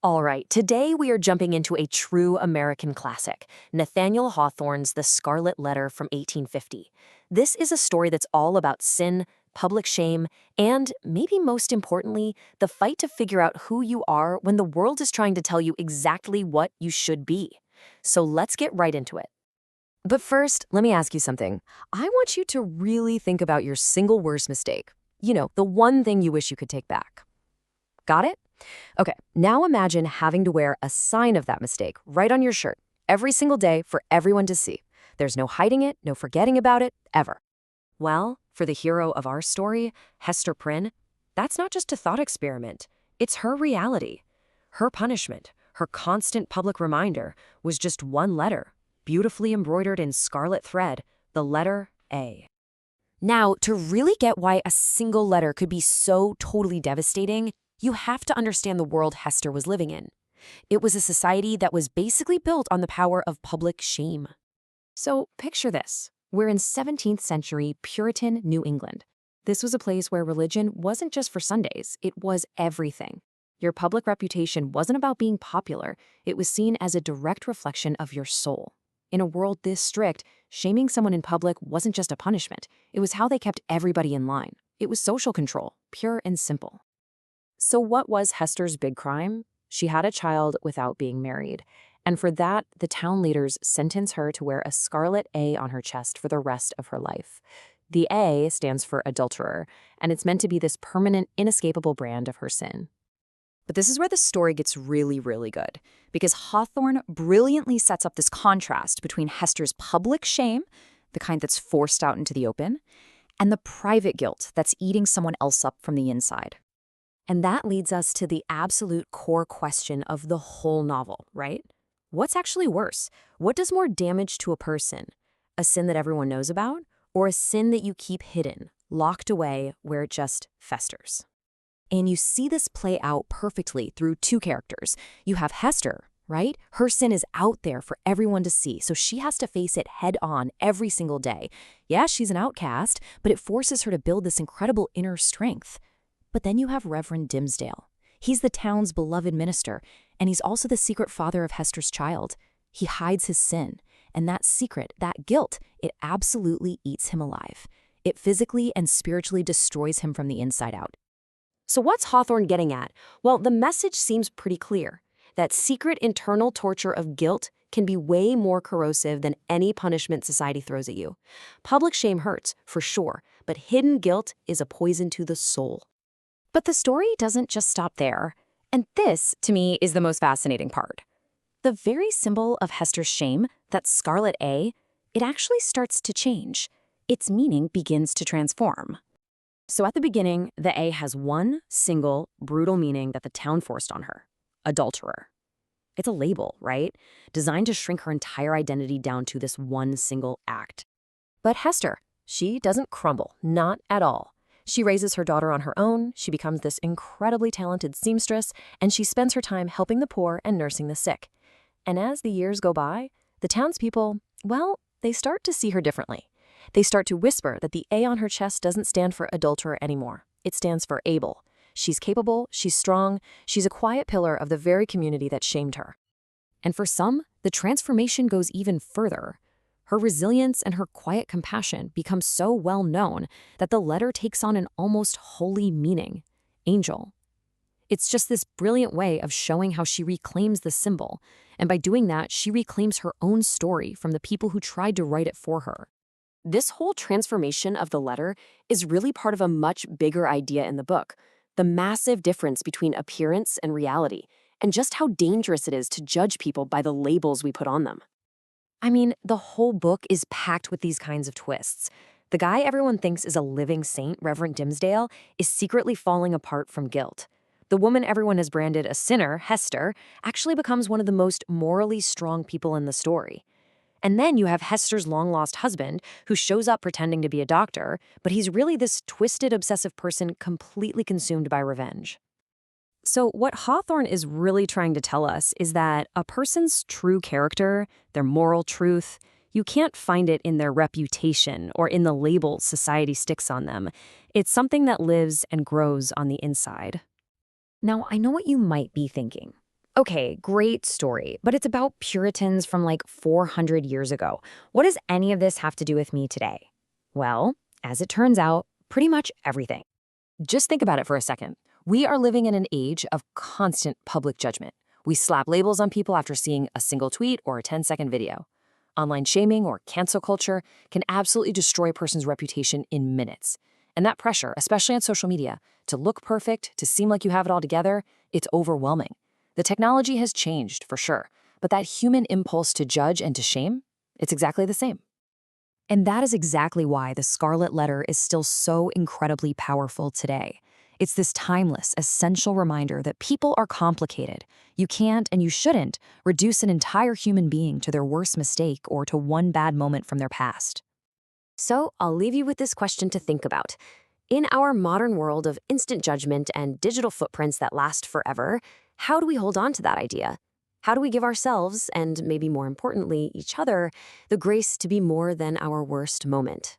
All right, today we are jumping into a true American classic, Nathaniel Hawthorne's The Scarlet Letter from 1850. This is a story that's all about sin, public shame, and, maybe most importantly, the fight to figure out who you are when the world is trying to tell you exactly what you should be. So let's get right into it. But first, let me ask you something. I want you to really think about your single worst mistake. You know, the one thing you wish you could take back. Got it? Okay, now imagine having to wear a sign of that mistake right on your shirt every single day for everyone to see. There's no hiding it, no forgetting about it, ever. Well, for the hero of our story, Hester Prynne, that's not just a thought experiment. It's her reality. Her punishment, her constant public reminder, was just one letter, beautifully embroidered in scarlet thread, the letter A. Now, to really get why a single letter could be so totally devastating, you have to understand the world Hester was living in. It was a society that was basically built on the power of public shame. So picture this. We're in 17th century Puritan New England. This was a place where religion wasn't just for Sundays, it was everything. Your public reputation wasn't about being popular, it was seen as a direct reflection of your soul. In a world this strict, shaming someone in public wasn't just a punishment, it was how they kept everybody in line. It was social control, pure and simple. So what was Hester's big crime? She had a child without being married. And for that, the town leaders sentenced her to wear a scarlet A on her chest for the rest of her life. The A stands for adulterer, and it's meant to be this permanent, inescapable brand of her sin. But this is where the story gets really, really good, because Hawthorne brilliantly sets up this contrast between Hester's public shame, the kind that's forced out into the open, and the private guilt that's eating someone else up from the inside. And that leads us to the absolute core question of the whole novel, right? What's actually worse? What does more damage to a person? A sin that everyone knows about, or a sin that you keep hidden, locked away where it just festers? And you see this play out perfectly through two characters. You have Hester, right? Her sin is out there for everyone to see, so she has to face it head on every single day. Yeah, she's an outcast, but it forces her to build this incredible inner strength. But then you have Reverend Dimsdale. He's the town's beloved minister, and he's also the secret father of Hester's child. He hides his sin, and that secret, that guilt, it absolutely eats him alive. It physically and spiritually destroys him from the inside out. So what's Hawthorne getting at? Well, the message seems pretty clear. That secret internal torture of guilt can be way more corrosive than any punishment society throws at you. Public shame hurts, for sure, but hidden guilt is a poison to the soul. But the story doesn't just stop there. And this, to me, is the most fascinating part. The very symbol of Hester's shame, that scarlet A, it actually starts to change. Its meaning begins to transform. So at the beginning, the A has one single, brutal meaning that the town forced on her: adulterer. It's a label, right? Designed to shrink her entire identity down to this one single act. But Hester, she doesn't crumble, not at all. She raises her daughter on her own, she becomes this incredibly talented seamstress, and she spends her time helping the poor and nursing the sick. And as the years go by, the townspeople, well, they start to see her differently. They start to whisper that the A on her chest doesn't stand for adulterer anymore. It stands for able. She's capable, she's strong, she's a quiet pillar of the very community that shamed her. And for some, the transformation goes even further. Her resilience and her quiet compassion become so well known that the letter takes on an almost holy meaning: angel. It's just this brilliant way of showing how she reclaims the symbol, and by doing that, she reclaims her own story from the people who tried to write it for her. This whole transformation of the letter is really part of a much bigger idea in the book: the massive difference between appearance and reality, and just how dangerous it is to judge people by the labels we put on them. I mean, the whole book is packed with these kinds of twists. The guy everyone thinks is a living saint, Reverend Dimsdale, is secretly falling apart from guilt. The woman everyone has branded a sinner, Hester, actually becomes one of the most morally strong people in the story. And then you have Hester's long-lost husband, who shows up pretending to be a doctor, but he's really this twisted, obsessive person completely consumed by revenge. So what Hawthorne is really trying to tell us is that a person's true character, their moral truth, you can't find it in their reputation or in the labels society sticks on them. It's something that lives and grows on the inside. Now, I know what you might be thinking. Okay, great story, but it's about Puritans from like 400 years ago. What does any of this have to do with me today? Well, as it turns out, pretty much everything. Just think about it for a second. We are living in an age of constant public judgment. We slap labels on people after seeing a single tweet or a 10-second video. Online shaming or cancel culture can absolutely destroy a person's reputation in minutes. And that pressure, especially on social media, to look perfect, to seem like you have it all together, it's overwhelming. The technology has changed, for sure, but that human impulse to judge and to shame, it's exactly the same. And that is exactly why the Scarlet Letter is still so incredibly powerful today. It's this timeless, essential reminder that people are complicated. You can't, and you shouldn't, reduce an entire human being to their worst mistake or to one bad moment from their past. So I'll leave you with this question to think about. In our modern world of instant judgment and digital footprints that last forever, how do we hold on to that idea? How do we give ourselves, and maybe more importantly, each other, the grace to be more than our worst moment?